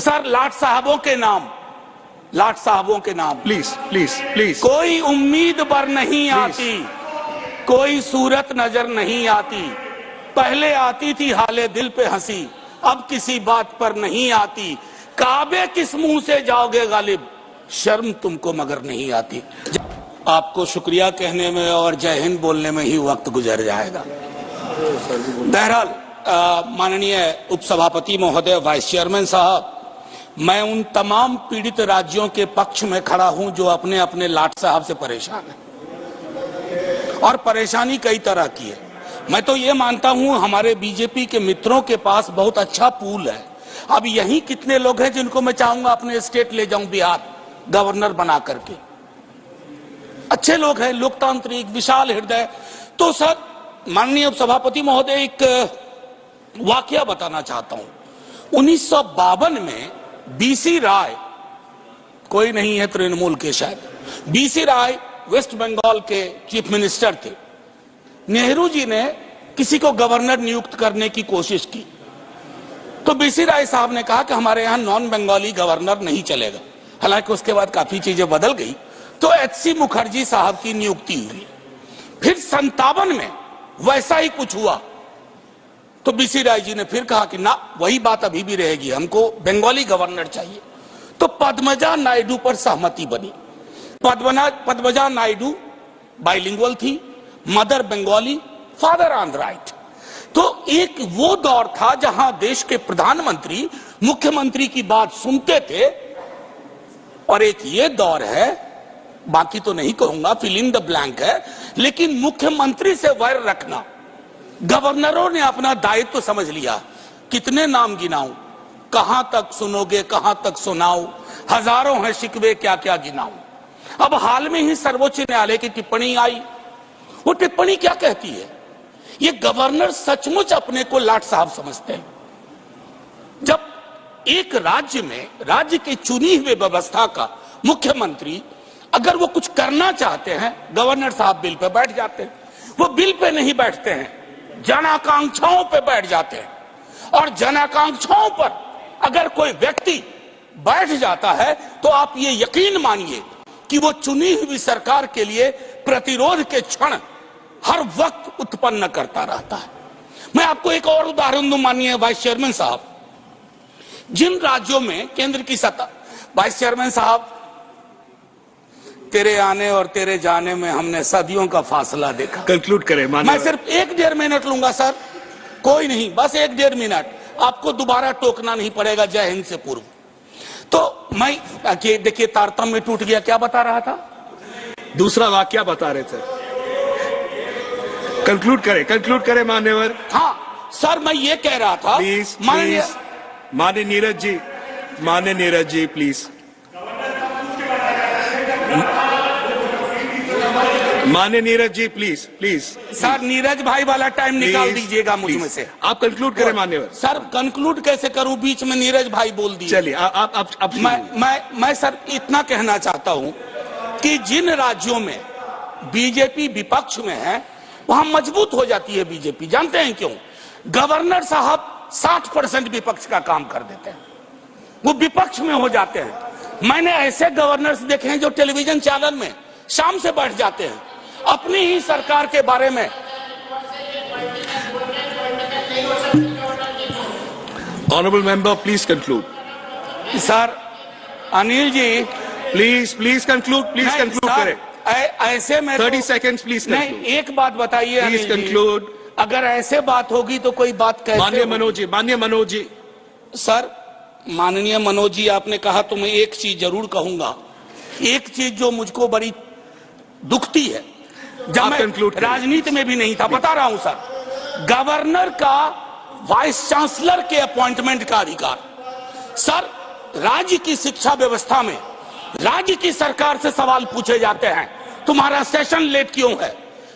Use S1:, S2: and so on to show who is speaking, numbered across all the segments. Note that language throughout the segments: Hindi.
S1: सर लाट साहबों के नाम
S2: प्लीज
S1: कोई उम्मीद पर नहीं आती, कोई सूरत नजर नहीं आती। पहले आती थी हाले दिल पे हंसी, अब किसी बात पर नहीं आती। काबे किस मुंह से जाओगे गालिब, शर्म तुमको मगर नहीं आती। आपको शुक्रिया कहने में और जय हिंद बोलने में ही वक्त गुजर जाएगा। बहरहाल माननीय उपसभापति महोदय, वाइस चेयरमैन साहब, मैं उन तमाम पीड़ित राज्यों के पक्ष में खड़ा हूं जो अपने अपने लाट साहब से परेशान हैं और परेशानी कई तरह की है। मैं तो ये मानता हूं हमारे बीजेपी के मित्रों के पास बहुत अच्छा पूल है। अब यही कितने लोग हैं जिनको मैं चाहूंगा अपने स्टेट ले जाऊं, बिहार गवर्नर बना करके। अच्छे लोग हैं, लोकतांत्रिक, विशाल हृदय। तो सर माननीय उपसभापति महोदय, एक वाकया बताना चाहता हूं। 1952 में बीसी राय, कोई नहीं है तृणमूल के शायद, बीसी राय वेस्ट बंगाल के चीफ मिनिस्टर थे। नेहरू जी ने किसी को गवर्नर नियुक्त करने की कोशिश की तो बीसी राय साहब ने कहा कि हमारे यहां नॉन बंगाली गवर्नर नहीं चलेगा। हालांकि उसके बाद काफी चीजें बदल गई तो एचसी मुखर्जी साहब की नियुक्ति हुई। फिर 57 में वैसा ही कुछ हुआ तो बीसी राय जी ने फिर कहा कि ना, वही बात अभी भी रहेगी, हमको बंगाली गवर्नर चाहिए। तो पद्मजा नायडू पर सहमति बनी। पद्मजा नायडू बाइलिंगुअल थी, मदर बंगाली, फादर आंध्राइट। तो एक वो दौर था जहां देश के प्रधानमंत्री मुख्यमंत्री की बात सुनते थे, और एक ये दौर है, बाकी तो नहीं कहूंगा, फिल इन द ब्लैंक है, लेकिन मुख्यमंत्री से वैर रखना। गवर्नरों ने अपना दायित्व समझ लिया। कितने नाम गिनाऊं, कहां तक सुनोगे, कहां तक सुनाऊं, हजारों हैं शिकवे, क्या क्या गिनाऊं। अब हाल में ही सर्वोच्च न्यायालय की टिप्पणी आई। वो टिप्पणी क्या कहती है? ये गवर्नर सचमुच अपने को लाट साहब समझते हैं। जब एक राज्य में राज्य की चुनी हुई व्यवस्था का मुख्यमंत्री अगर वो कुछ करना चाहते हैं, गवर्नर साहब बिल पे बैठ जाते हैं। वो बिल पे नहीं बैठते हैं, जन आकांक्षाओं पे बैठ जाते हैं। और जन आकांक्षाओं पर अगर कोई व्यक्ति बैठ जाता है तो आप ये यकीन मानिए कि वो चुनी हुई सरकार के लिए प्रतिरोध के क्षण हर वक्त उत्पन्न करता रहता है। मैं आपको एक और उदाहरण दूं माननीय वाइस चेयरमैन साहब। जिन राज्यों में केंद्र की सत्ता, वाइस चेयरमैन साहब, तेरे आने और तेरे जाने में हमने सदियों का फासला देखा।
S2: कंक्लूड करें।
S1: मैं सिर्फ 1-1.5 मिनट लूंगा सर, कोई नहीं, बस 1-1.5 मिनट, आपको दोबारा टोकना नहीं पड़ेगा जय हिंद से पूर्व। तो मैं देखिए तारतम्य टूट गया। क्या बता रहा था?
S2: दूसरा वाक्य बता रहे थे। कंक्लूड करें मान्यवर।
S1: हाँ सर, मैं ये कह रहा था,
S2: प्लीज माननीय नीरज जी प्लीज। माननीय नीरज जी प्लीज।
S1: सर नीरज भाई वाला टाइम निकाल दीजिएगा मुझ में से।
S2: आप कंक्लूड करें मान्यवर।
S1: सर कंक्लूड कैसे करूं, बीच में नीरज भाई बोल दिए।
S2: चलिए आप
S1: मैं सर इतना कहना चाहता हूं कि जिन राज्यों में बीजेपी विपक्ष में है वहां मजबूत हो जाती है बीजेपी। जानते हैं क्यों? गवर्नर साहब 60% विपक्ष का काम कर देते हैं, वो विपक्ष में हो जाते हैं। मैंने ऐसे गवर्नर्स देखे हैं जो टेलीविजन चैनल में शाम से बैठ जाते हैं अपनी ही सरकार के बारे में।
S2: Honourable member please conclude.
S1: Sir Anil ji
S2: please conclude करें।
S1: ऐसे में
S2: 30 सेकेंड्स प्लीज।
S1: नहीं, एक बात बताइए
S2: प्लीज कंक्लूड।
S1: अगर ऐसे बात होगी तो कोई बात कैसे?
S2: माननीय मनोज जी।
S1: सर माननीय मनोज जी, आपने कहा तो मैं एक चीज जरूर कहूंगा। एक चीज जो मुझको बड़ी दुखती है, जब मैं राजनीति में भी नहीं था, बता रहा हूं सर, गवर्नर का वाइस चांसलर के अपॉइंटमेंट का अधिकार। सर राज्य की शिक्षा व्यवस्था में राज्य की सरकार से सवाल पूछे जाते हैं, तुम्हारा सेशन लेट क्यों है,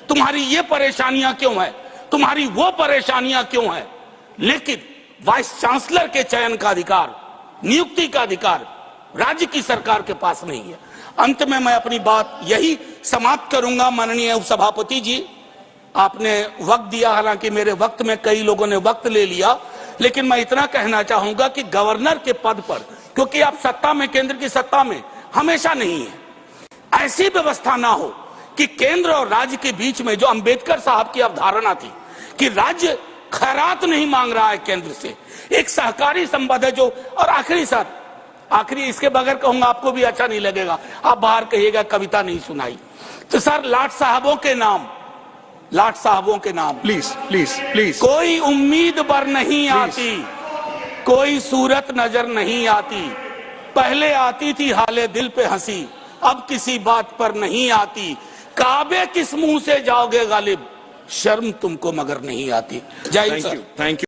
S1: तुम्हारी ये परेशानियां क्यों है, तुम्हारी वो परेशानियां क्यों है। लेकिन वाइस चांसलर के चयन का अधिकार, नियुक्ति का अधिकार राज्य की सरकार के पास नहीं है। अंत में मैं अपनी बात यही समाप्त करूंगा। माननीय उपसभापति जी, आपने वक्त दिया, हालांकि मेरे वक्त में कई लोगों ने वक्त ले लिया, लेकिन मैं इतना कहना चाहूंगा कि गवर्नर के पद पर क्योंकि आप सत्ता में, केंद्र की सत्ता में हमेशा नहीं है। ऐसी व्यवस्था ना हो कि केंद्र और राज्य के बीच में, जो अंबेडकर साहब की अवधारणा थी कि राज्य खैरात नहीं मांग रहा है केंद्र से, एक सहकारी संबंध है जो। और आखिरी इसके बगैर कहूंगा आपको भी अच्छा नहीं लगेगा, आप बाहर कहिएगा कविता नहीं सुनाई। तो सर, लाट साहबों के नाम
S2: प्लीज प्लीज प्लीज।
S1: कोई उम्मीद पर नहीं आती, कोई सूरत नजर नहीं आती। पहले आती थी हाले दिल पे हंसी, अब किसी बात पर नहीं आती। काबे किस मुंह से जाओगे गालिब, शर्म तुमको मगर नहीं आती। जय Hind
S2: thank
S1: sir.
S2: You, thank you.